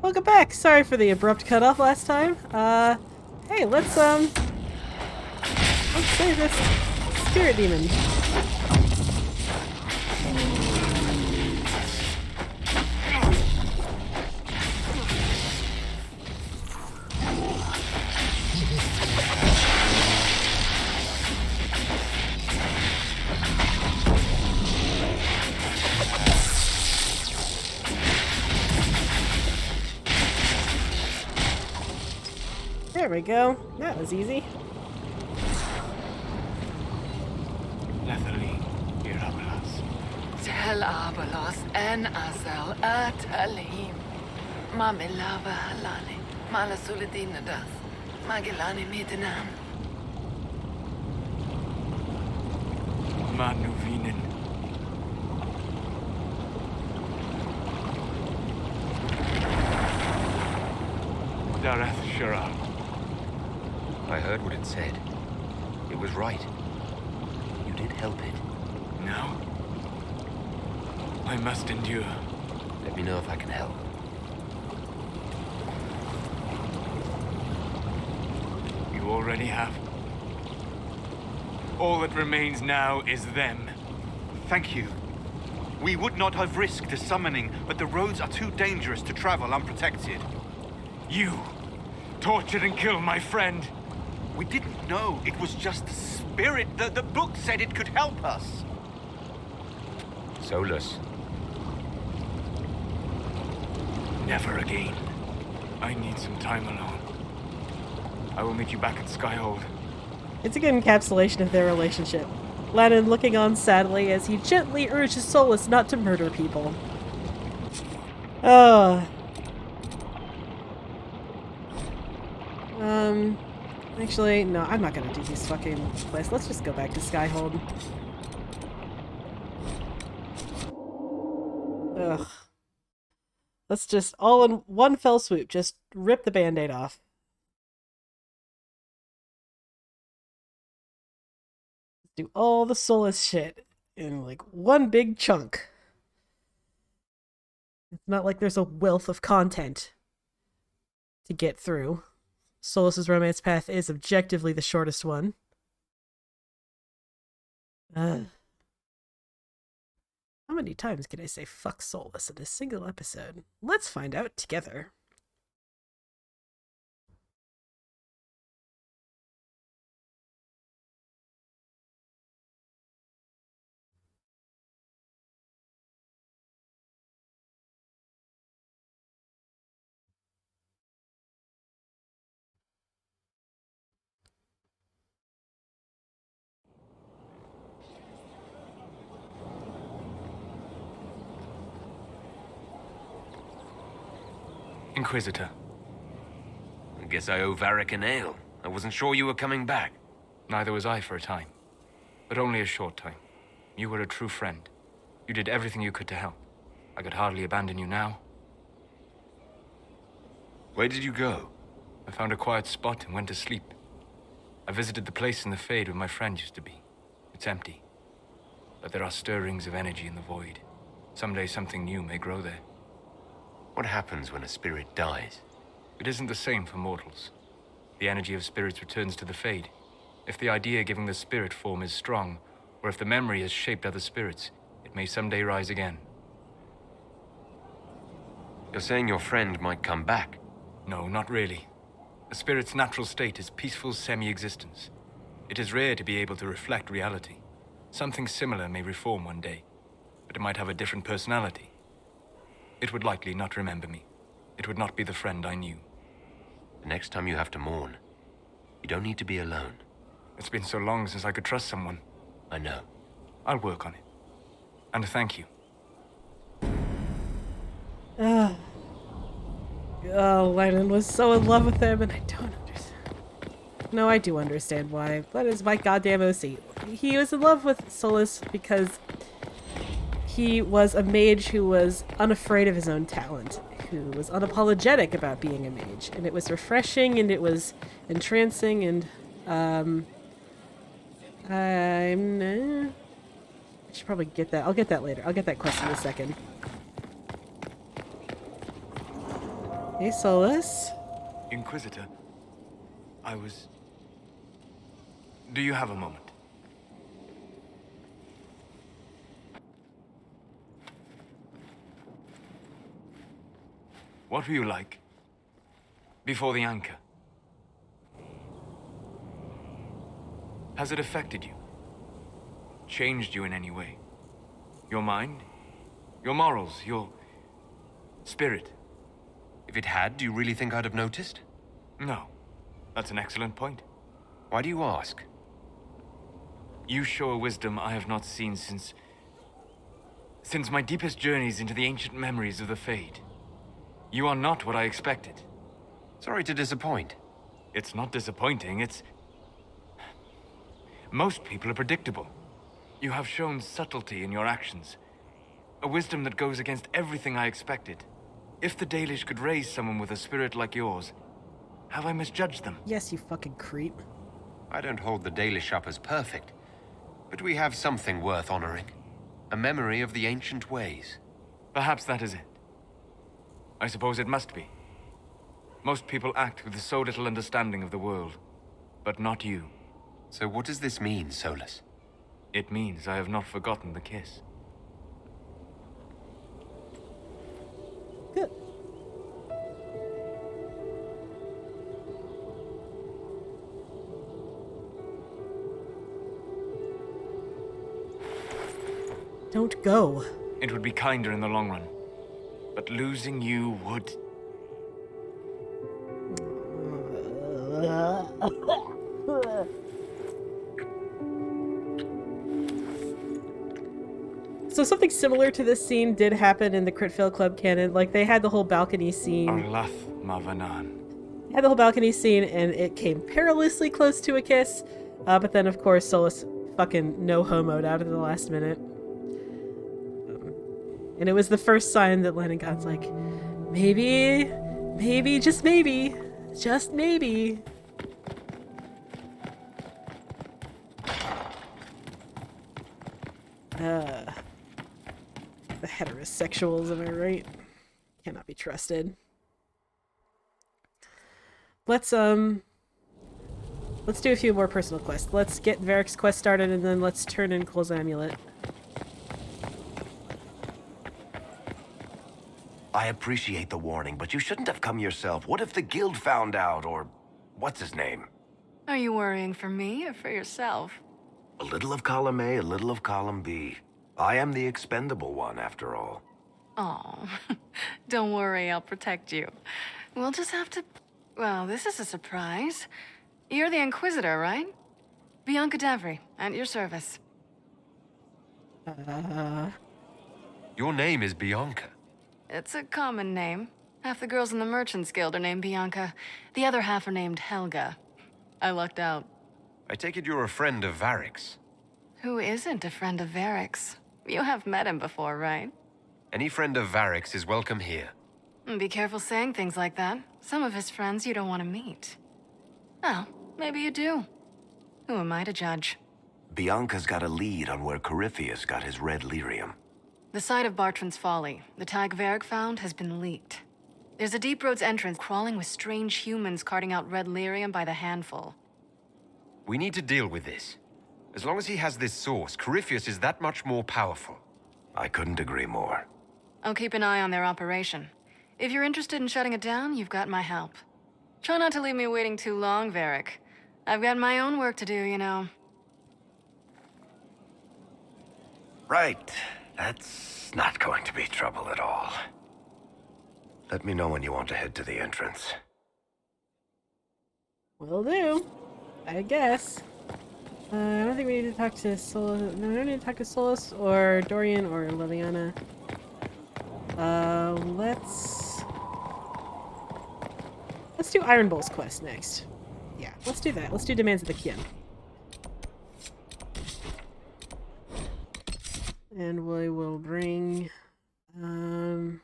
Welcome back! Sorry for the abrupt cutoff last time. Hey, let's save this spirit demon. There we go. That was easy. Tel Abalos en Azel Atalim. Mamilava Halani. Malasuladinadas. Magilani Midanam. Manuvinen. Darath Shara. I heard what it said. It was right. You did help it. Now, I must endure. Let me know if I can help. You already have. All that remains now is them. Thank you. We would not have risked the summoning, but the roads are too dangerous to travel unprotected. You tortured and killed my friend. We didn't know it was just a spirit. The book said it could help us. Solus. Never again. I need some time alone. I will meet you back at Skyhold. It's a good encapsulation of their relationship. Lannon looking on sadly as he gently urges Solus not to murder people. Actually, no, I'm not gonna do this fucking place. Let's just go back to Skyhold. Ugh. Let's just, all in one fell swoop, just rip the band-aid off. Do all the Solus shit in, like, one big chunk. It's not like there's a wealth of content to get through. Solus's romance path is objectively the shortest one. How many times can I say fuck Solus in a single episode? Let's find out together. Inquisitor. I guess I owe Varric an ale. I wasn't sure you were coming back. Neither was I for a time. But only a short time. You were a true friend. You did everything you could to help. I could hardly abandon you now. Where did you go? I found a quiet spot and went to sleep. I visited the place in the Fade where my friend used to be. It's empty. But there are stirrings of energy in the void. Someday something new may grow there. What happens when a spirit dies? It isn't the same for mortals. The energy of spirits returns to the Fade. If the idea giving the spirit form is strong, or if the memory has shaped other spirits, it may someday rise again. You're saying your friend might come back? No, not really. A spirit's natural state is peaceful semi-existence. It is rare to be able to reflect reality. Something similar may reform one day, but it might have a different personality. It would likely not remember me. It would not be the friend I knew. The next time you have to mourn, you don't need to be alone. It's been so long since I could trust someone. I know. I'll work on it. And thank you. Lennon was so in love with him, and I don't understand. No, I do understand why. That is my goddamn OC. He was in love with Solus because he was a mage who was unafraid of his own talent, who was unapologetic about being a mage, and it was refreshing, and it was entrancing, and I should probably get that. I'll get that later. I'll get that quest in a second. Hey, Solus. Inquisitor, Do you have a moment? What were you like before the anchor? Has it affected you? Changed you in any way? Your mind? Your morals? Your spirit? If it had, do you really think I'd have noticed? No. That's an excellent point. Why do you ask? You show a wisdom I have not seen since my deepest journeys into the ancient memories of the Fade. You are not what I expected. Sorry to disappoint. It's not disappointing, it's... Most people are predictable. You have shown subtlety in your actions. A wisdom that goes against everything I expected. If the Dalish could raise someone with a spirit like yours, have I misjudged them? Yes, you fucking creep. I don't hold the Dalish up as perfect, but we have something worth honoring. A memory of the ancient ways. Perhaps that is it. I suppose it must be. Most people act with so little understanding of the world, but not you. So what does this mean, Solus? It means I have not forgotten the kiss. Good. Don't go. It would be kinder in the long run, but losing you would... So something similar to this scene did happen in the Critfield Club canon. Like, they had the whole balcony scene. Arlath Mavanan. Had the whole balcony scene, and it came perilously close to a kiss. But then, of course, Solus fucking no-homoed out at the last minute. And it was the first sign that Leningod's like, maybe, just maybe, the heterosexuals, am I right? Cannot be trusted. Let's do a few more personal quests. Let's get Varric's quest started, and then let's turn in Cole's amulet. I appreciate the warning, but you shouldn't have come yourself. What if the guild found out, or what's his name? Are you worrying for me or for yourself? A little of column A, a little of column B. I am the expendable one, after all. Oh, don't worry, I'll protect you. We'll just have to... Well, this is a surprise. You're the Inquisitor, right? Bianca Davry, at your service. Your name is Bianca. It's a common name. Half the girls in the Merchants Guild are named Bianca. The other half are named Helga. I lucked out. I take it you're a friend of Varric's. Who isn't a friend of Varric's? You have met him before, right? Any friend of Varric's is welcome here. Be careful saying things like that. Some of his friends you don't want to meet. Oh, maybe you do. Who am I to judge? Bianca's got a lead on where Corypheus got his red lyrium. The site of Bartran's Folly, the tag Varric found, has been leaked. There's a Deep Roads entrance crawling with strange humans carting out red lyrium by the handful. We need to deal with this. As long as he has this source, Corypheus is that much more powerful. I couldn't agree more. I'll keep an eye on their operation. If you're interested in shutting it down, you've got my help. Try not to leave me waiting too long, Varric. I've got my own work to do, you know. Right. That's not going to be trouble at all. Let me know when you want to head to the entrance. Will do. I guess. I don't think we need to talk to Solus. No, I don't need to talk to Solus or Dorian or Liliana. Let's do Iron Bull's quest next. Yeah, let's do that. Let's do Demands of the Kin. And we will bring Varric.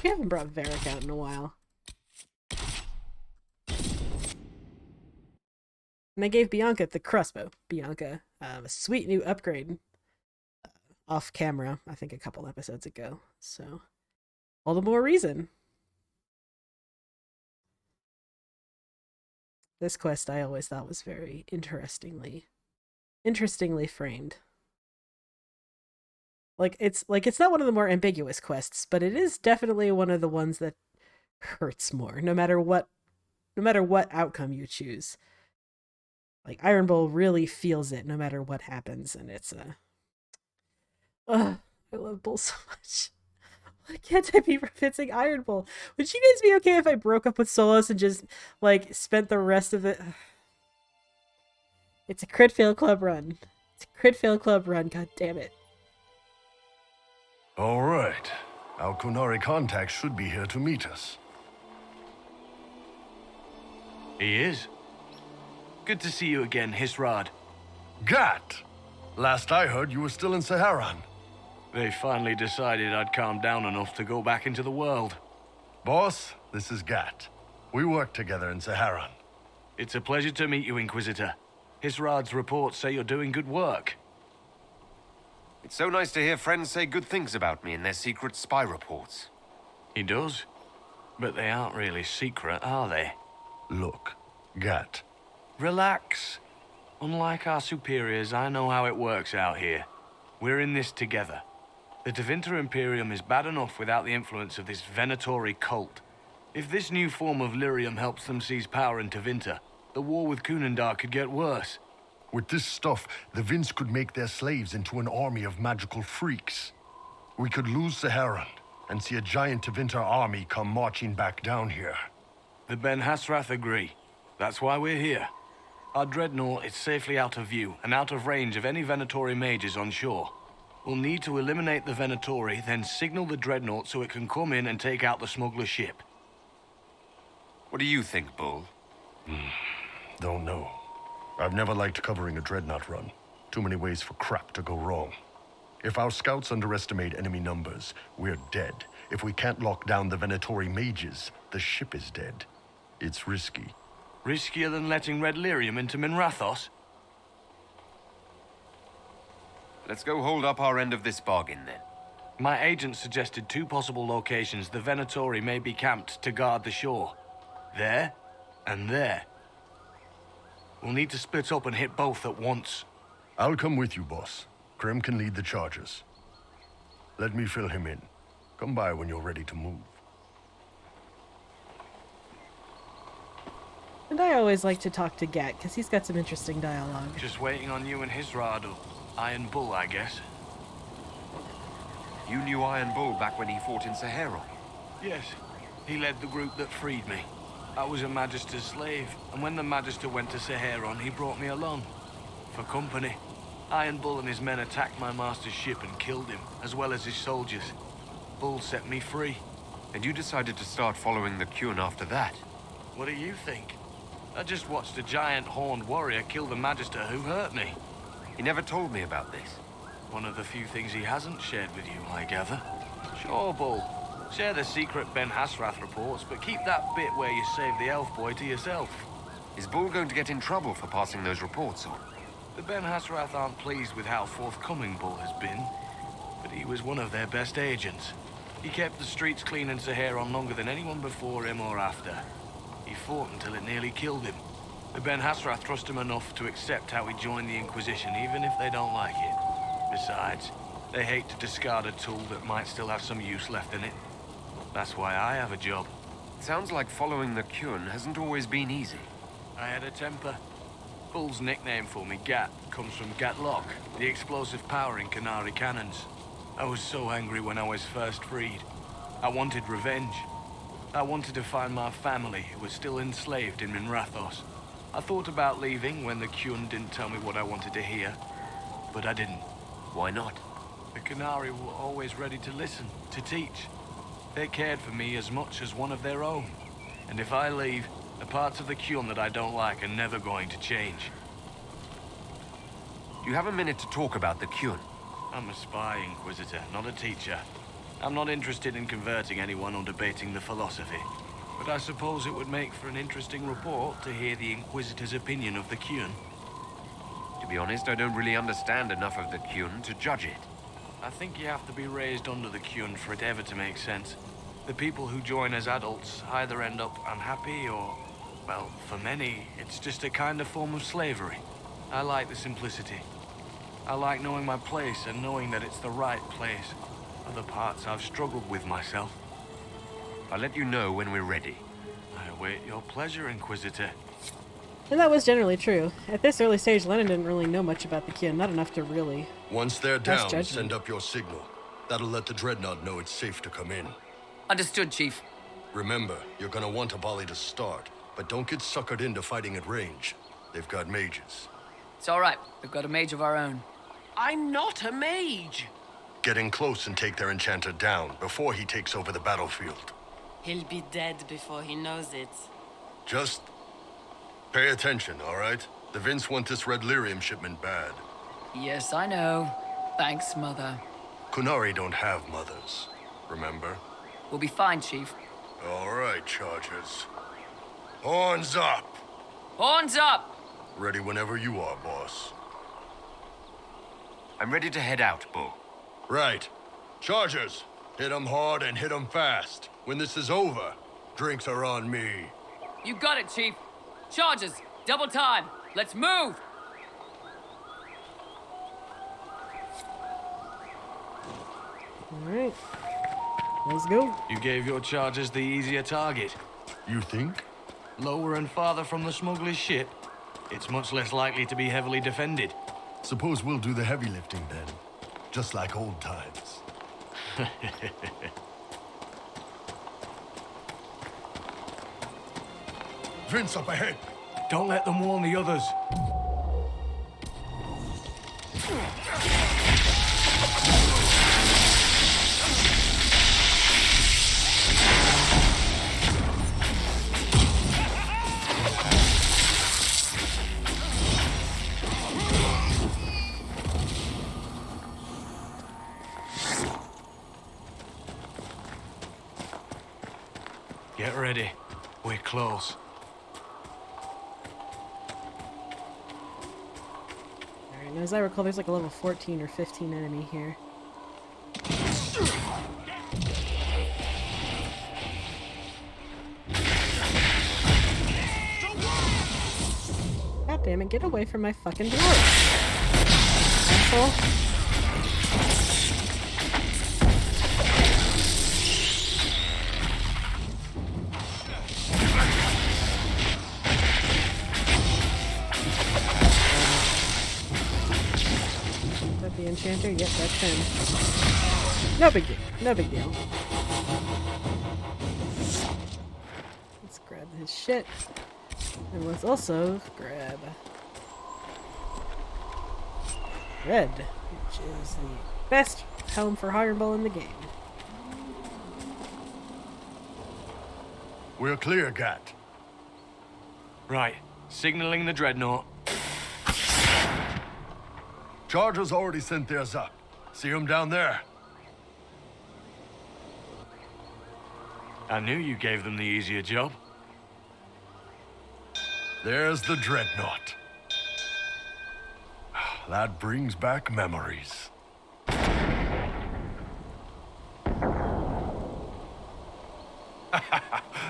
We haven't brought Varric out in a while. And I gave Bianca the crossbow. Bianca, a sweet new upgrade. Off camera, I think a couple episodes ago. So, all the more reason This quest I always thought was very interestingly framed. It's not one of the more ambiguous quests, but it is definitely one of the ones that hurts more, no matter what outcome you choose. Like, Iron Bull really feels it no matter what happens, and it's I love Bull so much. Why can't I be referencing Iron Bull? Would you guys be okay if I broke up with Solos and just, like, spent the rest of it... It's a crit fail club run. It's a crit fail club run, god damn it. All right. Our Kunari contact should be here to meet us. He is. Good to see you again, Hisrad. Gat! Last I heard, you were still in Saharan. They finally decided I'd calmed down enough to go back into the world. Boss, this is Gat. We work together in Saharan. It's a pleasure to meet you, Inquisitor. Hisrad's reports say you're doing good work. It's so nice to hear friends say good things about me in their secret spy reports. He does. But they aren't really secret, are they? Look, Gat. Relax. Unlike our superiors, I know how it works out here. We're in this together. The Tevinter Imperium is bad enough without the influence of this Venatori cult. If this new form of lyrium helps them seize power in Tevinter, the war with Kunandar could get worse. With this stuff, the Vince could make their slaves into an army of magical freaks. We could lose Saharan and see a giant Tevinter army come marching back down here. The Ben Hasrath agree. That's why we're here. Our dreadnought is safely out of view and out of range of any Venatori mages on shore. We'll need to eliminate the Venatori, then signal the dreadnought so it can come in and take out the smuggler ship. What do you think, Bull? Don't know. I've never liked covering a dreadnought run. Too many ways for crap to go wrong. If our scouts underestimate enemy numbers, we're dead. If we can't lock down the Venatori mages, the ship is dead. It's risky. Riskier than letting Red Lyrium into Minrathos? Let's go hold up our end of this bargain, then. My agent suggested two possible locations the Venatori may be camped to guard the shore. There, and there. We'll need to split up and hit both at once. I'll come with you, boss. Krem can lead the charges. Let me fill him in. Come by when you're ready to move. And I always like to talk to Gat, because he's got some interesting dialogue. Just waiting on you and Hisrad, or Iron Bull, I guess. You knew Iron Bull back when he fought in Sahara. Yes, he led the group that freed me. I was a Magister's slave, and when the Magister went to Saharan, he brought me along. For company. Iron Bull and his men attacked my master's ship and killed him, as well as his soldiers. Bull set me free. And you decided to start following the Qun after that? What do you think? I just watched a giant horned warrior kill the Magister who hurt me. He never told me about this. One of the few things he hasn't shared with you, I gather. Sure, Bull. Share the secret Ben Hasrath reports, but keep that bit where you saved the elf boy to yourself. Is Bull going to get in trouble for passing those reports on? The Ben Hasrath aren't pleased with how forthcoming Bull has been, but he was one of their best agents. He kept the streets clean in Saharan longer than anyone before him or after. He fought until it nearly killed him. The Ben Hasrath trust him enough to accept how he joined the Inquisition, even if they don't like it. Besides, they hate to discard a tool that might still have some use left in it. That's why I have a job. It sounds like following the Qun hasn't always been easy. I had a temper. Bull's nickname for me, Gat, comes from Gatlock, the explosive power in Kunari cannons. I was so angry when I was first freed. I wanted revenge. I wanted to find my family who was still enslaved in Minrathos. I thought about leaving when the Qun didn't tell me what I wanted to hear, but I didn't. Why not? The Kunari were always ready to listen, to teach. They cared for me as much as one of their own. And if I leave, the parts of the Qun that I don't like are never going to change. Do you have a minute to talk about the Qun? I'm a spy, Inquisitor, not a teacher. I'm not interested in converting anyone or debating the philosophy. But I suppose it would make for an interesting report to hear the Inquisitor's opinion of the Qun. To be honest, I don't really understand enough of the Qun to judge it. I think you have to be raised under the Qun for it ever to make sense. The people who join as adults either end up unhappy or Well, for many, it's just a kind of form of slavery. I like the simplicity. I like knowing my place and knowing that it's the right place. Other parts I've struggled with myself. I'll let you know when we're ready. I await your pleasure, Inquisitor. And that was generally true. At this early stage, Lennon didn't really know much about the Kyun, not enough to really... Once they're That's down, judgment. send up your signal. That'll let the Dreadnought know it's safe to come in. Understood, Chief. Remember, you're gonna want a volley to start, but don't get suckered into fighting at range. They've got mages. It's all right. We've got a mage of our own. I'm not a mage. Get in close and take their enchanter down before he takes over the battlefield. He'll be dead before he knows it. Just pay attention, all right? The Vince want this red lyrium shipment bad. Yes, I know. Thanks, Mother. Kunari don't have mothers, remember? We'll be fine, Chief. All right, Chargers. Horns up! Horns up! Ready whenever you are, boss. I'm ready to head out, Bull. Right. Chargers, hit 'em hard and hit 'em fast. When this is over, drinks are on me. You got it, Chief. Charges, double time. Let's move! Alright. Let's go. You gave your charges the easier target. You think? Lower and farther from the smuggler's ship, it's much less likely to be heavily defended. Suppose we'll do the heavy lifting then. Just like old times. Vince up ahead! Don't let them warn the others. Get ready. We're close. Alright, and as I recall, there's like a level 14 or 15 enemy here. God damn it, get away from my fucking door! Asshole. The enchanter? Yep, that's him. No big deal. No big deal. Let's grab his shit. And let's also grab red, which is the best helm for Ironbowl in the game. We're clear, Gat. Right. Signaling the Dreadnought. Chargers already sent theirs up. See 'em down there? I knew you gave them the easier job. There's the Dreadnought. That brings back memories.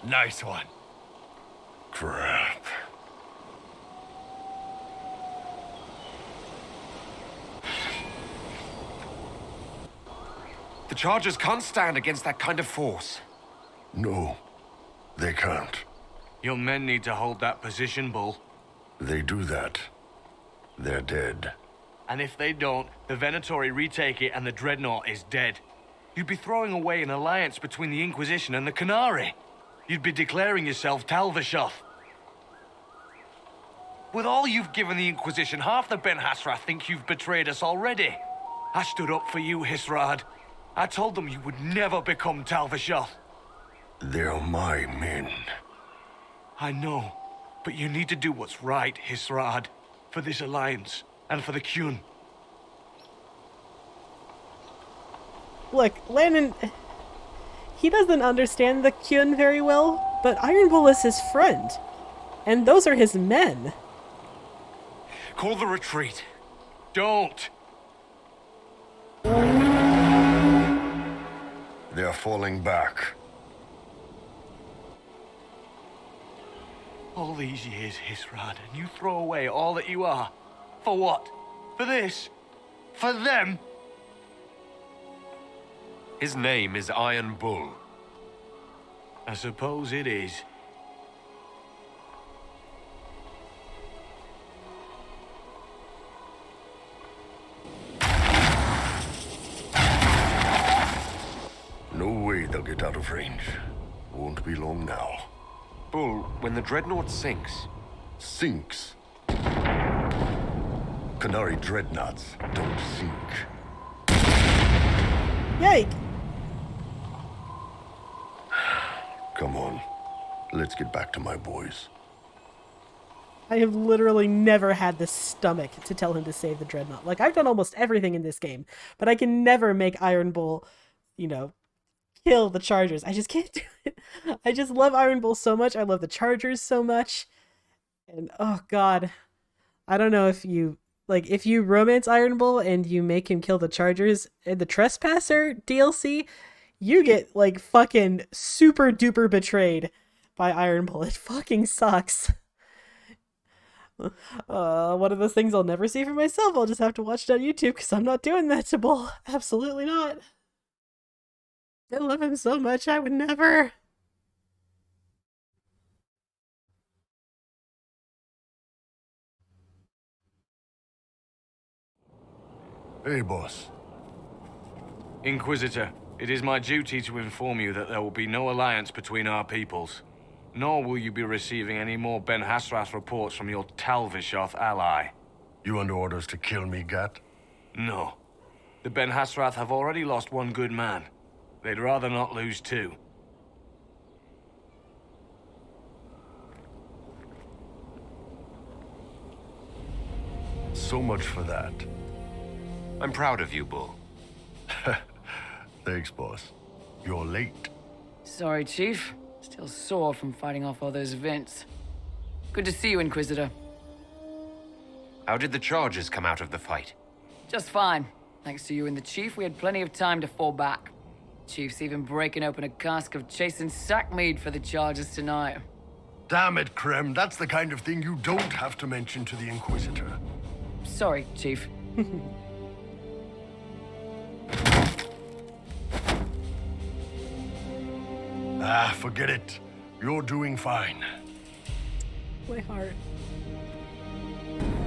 Nice one. Crap. The Chargers can't stand against that kind of force. No, they can't. Your men need to hold that position, Bull. They do that. They're dead. And if they don't, the Venatori retake it and the Dreadnought is dead. You'd be throwing away an alliance between the Inquisition and the Canary. You'd be declaring yourself Talvashoth. With all you've given the Inquisition, half the Ben Hasra think you've betrayed us already. I stood up for you, Hisrad. I told them you would never become Talvashoth. They're my men. I know, but you need to do what's right, Hisrad. For this alliance, and for the Kyun. Look, Landon, he doesn't understand the Kyun very well, but Iron Bull is his friend. And those are his men. Call the retreat. Don't. They're falling back. All these years, Hisrad, and you throw away all that you are. For what? For this? For them? His name is Iron Bull. I suppose it is. No way they'll get out of range. Won't be long now. Bull, when the dreadnought sinks... Sinks. Qunari dreadnoughts don't sink. Yike! Come on. Let's get back to my boys. I have literally never had the stomach to tell him to save the Dreadnought. Like, I've done almost everything in this game, but I can never make Iron Bull, you know, kill the Chargers. I just can't do it. I just love Iron Bull so much. I love the Chargers so much. And, oh, God. I don't know if you, like, if you romance Iron Bull and you make him kill the Chargers in the Trespasser DLC, you get, like, fucking super duper betrayed by Iron Bull. It fucking sucks. One of those things I'll never see for myself. I'll just have to watch it on YouTube because I'm not doing that to Bull. Absolutely not. I love him so much, I would never. Hey, boss. Inquisitor, it is my duty to inform you that there will be no alliance between our peoples. Nor will you be receiving any more Ben Hasrath reports from your Talvishoth ally. You under orders to kill me, Gat? No. The Ben Hasrath have already lost one good man. They'd rather not lose two. So much for that. I'm proud of you, Bull. Thanks, boss. You're late. Sorry, Chief. Still sore from fighting off all those vents. Good to see you, Inquisitor. How did the Chargers come out of the fight? Just fine. Thanks to you and the Chief, we had plenty of time to fall back. Chief's even breaking open a cask of chasing sack mead for the Chargers tonight. Damn it, Krem. That's the kind of thing you don't have to mention to the Inquisitor. Sorry, Chief. Forget it. You're doing fine. My heart.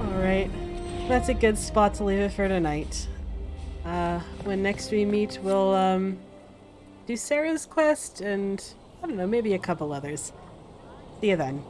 Alright. That's a good spot to leave it for tonight. When next we meet, we'll, do Sarah's quest and, I don't know, maybe a couple others. See you then.